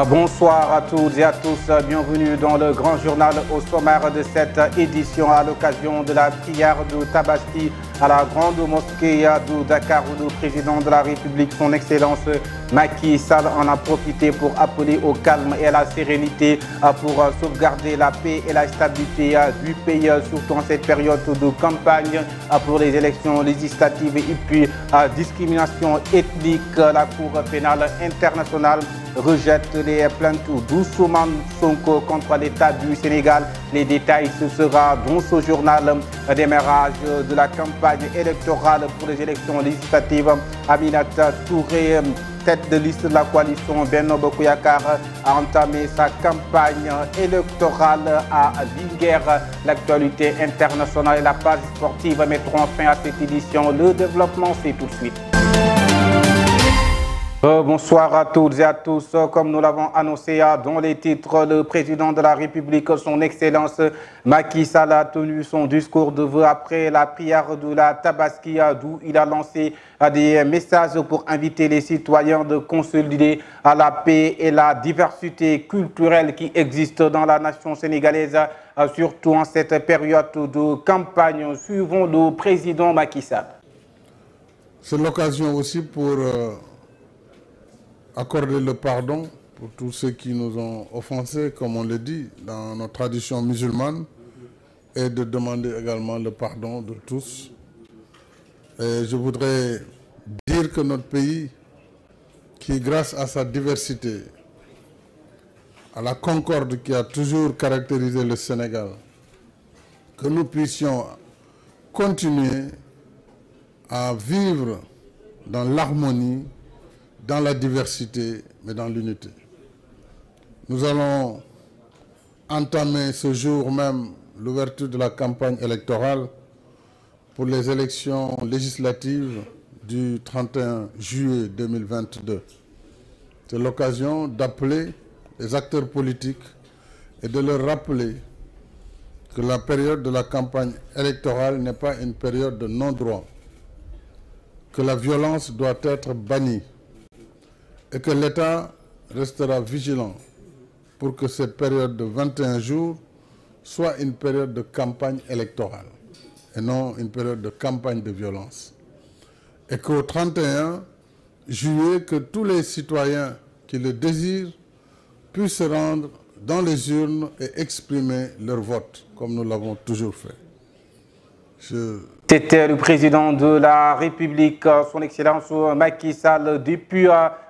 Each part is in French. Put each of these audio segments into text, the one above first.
Bonsoir à toutes et à tous, bienvenue dans le grand journal au sommaire de cette édition à l'occasion de la prière de Tabaski à la grande mosquée de Dakar où le président de la République, son Excellence Macky Sall, en a profité pour appeler au calme et à la sérénité pour sauvegarder la paix et la stabilité du pays, surtout en cette période de campagne pour les élections législatives et puis discrimination ethnique. La Cour pénale internationale rejette les plaintes d'Ousmane Sonko contre l'État du Sénégal. Les détails, ce sera dans ce journal. Démarrage de la campagne électorale pour les élections législatives. Aminata Touré, tête de liste de la coalition Benno Bokk Yakaar, a entamé sa campagne électorale à Linguère. L'actualité internationale et la page sportive mettront fin à cette édition. Le développement, c'est tout de suite. Bonsoir à toutes et à tous. Comme nous l'avons annoncé dans les titres, le président de la République, son Excellence Macky Sall, a tenu son discours de vœux après la prière de la Tabaski, d'où il a lancé des messages pour inviter les citoyens de consolider la paix et la diversité culturelle qui existe dans la nation sénégalaise, surtout en cette période de campagne. Suivons le président Macky Sall. C'est l'occasion aussi pour accorder le pardon pour tous ceux qui nous ont offensés, comme on le dit dans notre tradition musulmane, et de demander également le pardon de tous. Et je voudrais dire que notre pays, qui grâce à sa diversité, à la concorde qui a toujours caractérisé le Sénégal, que nous puissions continuer à vivre dans l'harmonie, dans la diversité, mais dans l'unité. Nous allons entamer ce jour même l'ouverture de la campagne électorale pour les élections législatives du 31 juillet 2022. C'est l'occasion d'appeler les acteurs politiques et de leur rappeler que la période de la campagne électorale n'est pas une période de non-droit, que la violence doit être bannie, et que l'État restera vigilant pour que cette période de 21 jours soit une période de campagne électorale et non une période de campagne de violence. Et qu'au 31 juillet, que tous les citoyens qui le désirent puissent se rendre dans les urnes et exprimer leur vote, comme nous l'avons toujours fait. C'était le président de la République, son Excellence Macky Sall, depuis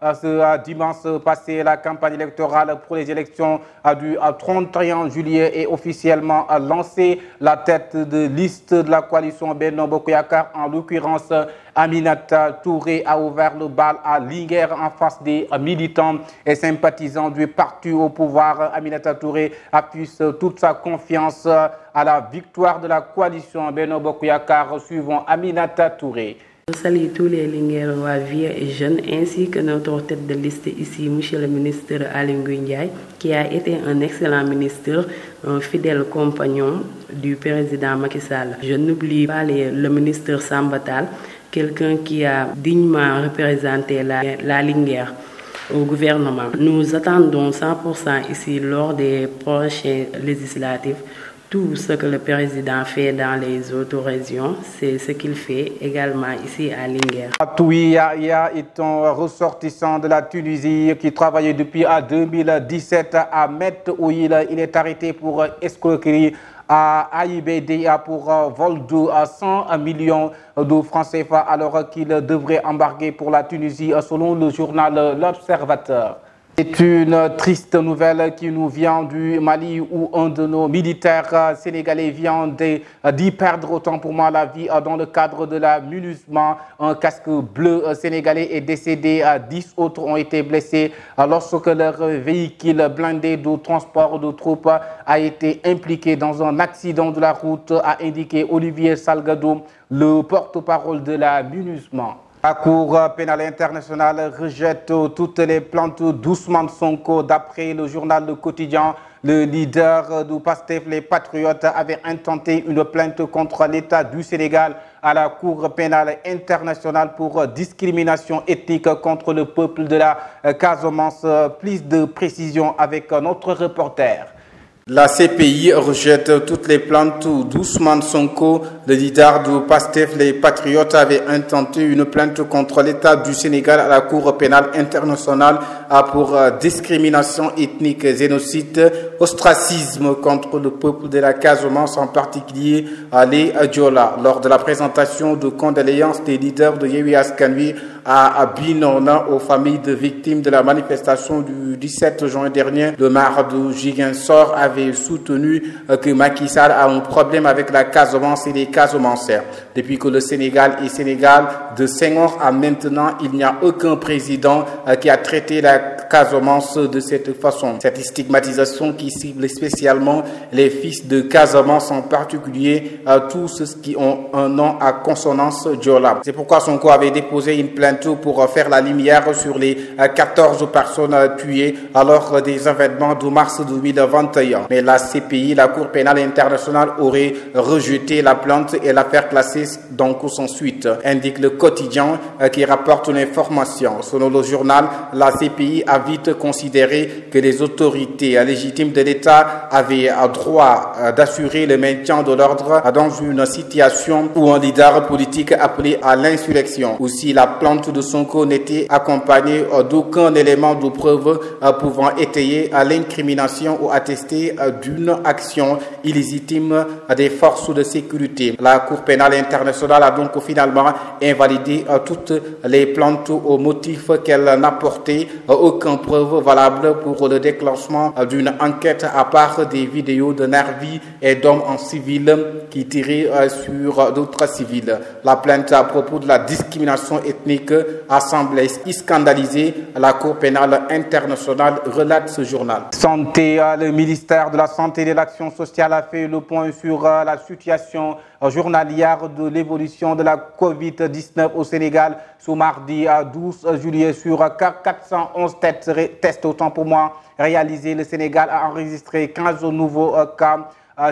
ce dimanche passé. La campagne électorale pour les élections du 31 juillet est officiellement lancée. La tête de liste de la coalition Benno Bokk Yakaar, en l'occurrence Aminata Touré, a ouvert le bal à Linguère en face des militants et sympathisants du parti au pouvoir. Aminata Touré appuie toute sa confiance à la victoire de la coalition Benno Bokk Yakaar. Suivons Aminata Touré. Je salue tous les Linguèrois vieux et jeunes, ainsi que notre tête de liste ici, monsieur le ministre Aly Ngouille Ndiaye, qui a été un excellent ministre, un fidèle compagnon du président Macky Sall. Je n'oublie pas le ministre Samba Tall, quelqu'un qui a dignement représenté la Linguère au gouvernement. Nous attendons 100% ici lors des prochaines législatives. Tout ce que le président fait dans les autres régions, c'est ce qu'il fait également ici à Linguère. Touya est un ressortissant de la Tunisie qui travaillait depuis 2017 à Met, où il est arrêté pour escroquerie à AIBD pour vol de 100 millions de francs CFA alors qu'il devrait embarquer pour la Tunisie selon le journal L'Observateur. C'est une triste nouvelle qui nous vient du Mali où un de nos militaires sénégalais vient d'y perdre, autant pour moi, la vie dans le cadre de la MINUSMA. Un casque bleu sénégalais est décédé, 10 autres ont été blessés lorsque leur véhicule blindé de transport de troupes a été impliqué dans un accident de la route, a indiqué Olivier Salgado, le porte-parole de la MINUSMA. La Cour pénale internationale rejette toutes les plaintes d'Ousmane Sonko. D'après le journal Le Quotidien, le leader du PASTEF, les Patriotes, avait intenté une plainte contre l'État du Sénégal à la Cour pénale internationale pour discrimination ethnique contre le peuple de la Casamance. Plus de précision avec notre reporter. La CPI rejette toutes les plaintes d'Ousmane Sonko. Le leader du PASTEF, les Patriotes, avait intenté une plainte contre l'État du Sénégal à la Cour pénale internationale pour discrimination ethnique, génocide, ostracisme contre le peuple de la Casamance, en particulier les Diola. Lors de la présentation de condoléances des leaders de Yewwi Askan Wi à Bignona aux familles de victimes de la manifestation du 17 juin dernier, le maire de Ziguinchor avait soutenu que Macky Sall a un problème avec la Casamance et les Casamancés. Depuis que le Sénégal est Sénégal, de Senghor à maintenant, il n'y a aucun président qui a traité la Casamance de cette façon. Cette stigmatisation qui cible spécialement les fils de Casamance, en particulier tous ceux qui ont un nom à consonance Diola. C'est pourquoi Sonko avait déposé une plainte pour faire la lumière sur les 14 personnes tuées lors des événements de mars 2021. Mais la CPI, la Cour pénale internationale, aurait rejeté la plainte et l'affaire classée donc sans suite, indique Le Quotidien qui rapporte l'information. Selon le journal, la CPI a vite considéré que les autorités légitimes de l'État avaient droit d'assurer le maintien de l'ordre dans une situation où un leader politique appelé à l'insurrection. Aussi, la plainte de Sonko n'était accompagnée d'aucun élément de preuve pouvant étayer l'incrimination ou attester d'une action illégitime des forces de sécurité. La Cour pénale internationale a donc finalement invalidé toutes les plaintes au motif qu'elle n'apportait aucune preuve valable pour le déclenchement d'une enquête à part des vidéos de nervis et d'hommes en civil qui tiraient sur d'autres civils. La plainte à propos de la discrimination ethnique a semblé scandaliser la Cour pénale internationale, relate ce journal. Santé, le ministère de la Santé et de l'Action sociale a fait le point sur la situation journalière de l'évolution de la COVID-19 au Sénégal. Ce mardi 12 juillet, sur 411 tests, autant pour moi, réalisés, le Sénégal a enregistré 15 nouveaux cas.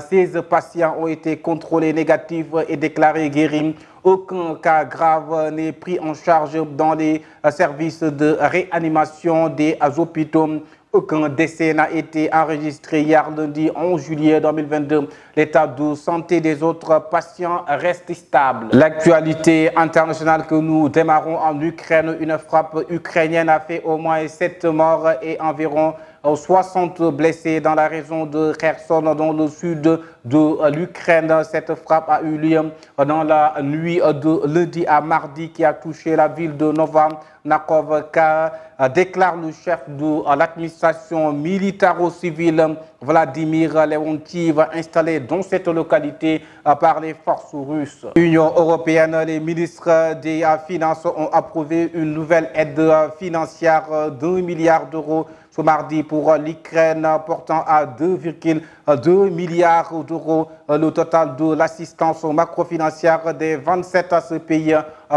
16 patients ont été contrôlés négatifs et déclarés guéris. Aucun cas grave n'est pris en charge dans les services de réanimation des hôpitaux. Aucun décès n'a été enregistré hier lundi 11 juillet 2022. L'état de santé des autres patients reste stable. L'actualité internationale que nous démarrons en Ukraine, une frappe ukrainienne a fait au moins 7 morts et environ 60 blessés dans la région de Kherson, dans le sud de l'Ukraine. Cette frappe a eu lieu dans la nuit de lundi à mardi qui a touché la ville de Novanakovka, déclare le chef de l'administration militaro-civile Vladimir Leontiev, installé dans cette localité par les forces russes. L'Union européenne, les ministres des Finances ont approuvé une nouvelle aide financière d'1 milliard d'euros ce mardi pour l'Ukraine, portant à 2,2 milliards d'euros le total de l'assistance macrofinancière des 27 à ce pays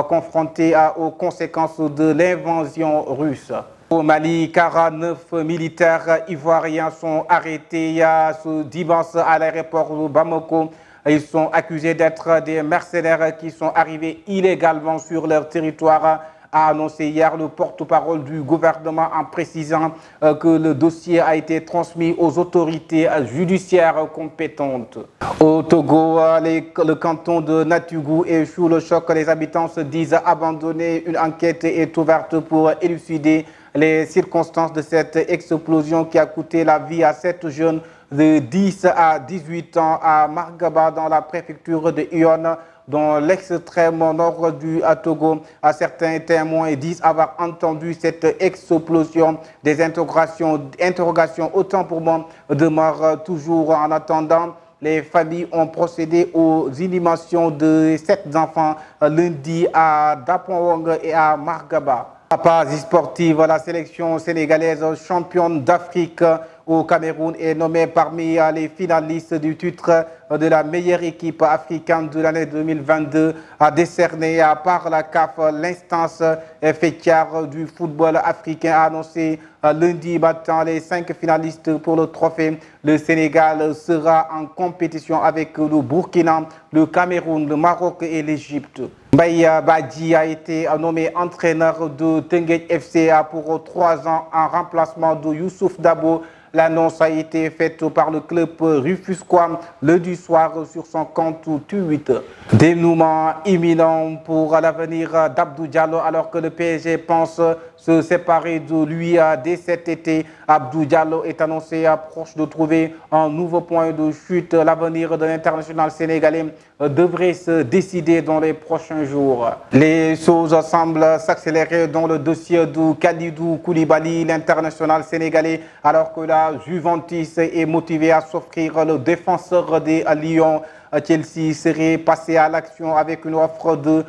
confrontés aux conséquences de l'invasion russe. Au Mali, 49 militaires ivoiriens sont arrêtés ce dimanche à l'aéroport de Bamako. Ils sont accusés d'être des mercenaires qui sont arrivés illégalement sur leur territoire, a annoncé hier le porte-parole du gouvernement, en précisant que le dossier a été transmis aux autorités judiciaires compétentes. Au Togo, le canton de Natougou est sous le choc. Les habitants se disent abandonnés. Une enquête est ouverte pour élucider les circonstances de cette explosion qui a coûté la vie à 7 jeunes de 10 à 18 ans à Margaba, dans la préfecture de Yon, dans l'extrême nord du Togo. Certains témoins disent avoir entendu cette explosion. Des interrogations autant pour moi demeurent toujours. En attendant, les familles ont procédé aux inhumations de 7 enfants lundi à Dapongong et à Margaba. Papas sportive, la sélection sénégalaise championne d'Afrique au Cameroun est nommé parmi les finalistes du titre de la meilleure équipe africaine de l'année 2022, décerné par la CAF. L'instance fêtière du football africain a annoncé lundi matin les 5 finalistes pour le trophée. Le Sénégal sera en compétition avec le Burkina, le Cameroun, le Maroc et l'Égypte. Mbaye Badji a été nommé entraîneur de Teungueth FC pour 3 ans en remplacement de Youssouf Dabo. L'annonce a été faite par le club rufisquois lundi soir sur son compte Twitter. Dénouement imminent pour l'avenir d'Abdou Diallo alors que le PSG pense se séparer de lui dès cet été. Abdou Diallo est annoncé proche de trouver un nouveau point de chute. L'avenir de l'international sénégalais devrait se décider dans les prochains jours. Les choses semblent s'accélérer dans le dossier de Kalidou Koulibaly, l'international sénégalais, alors que la Juventus est motivée à s'offrir le défenseur des Lions. Chelsea serait passé à l'action avec une offre de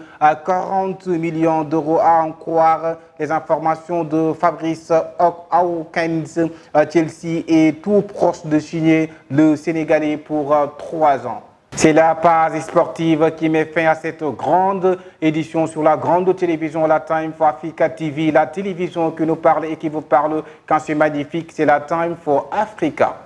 40 millions d'euros à en croire les informations de Fabrice Hawkins. Chelsea est tout proche de signer le Sénégalais pour 3 ans. C'est la page sportive qui met fin à cette grande édition sur la grande télévision La Time for Africa TV, la télévision qui nous parle et qui vous parle quand c'est magnifique, c'est La Time for Africa.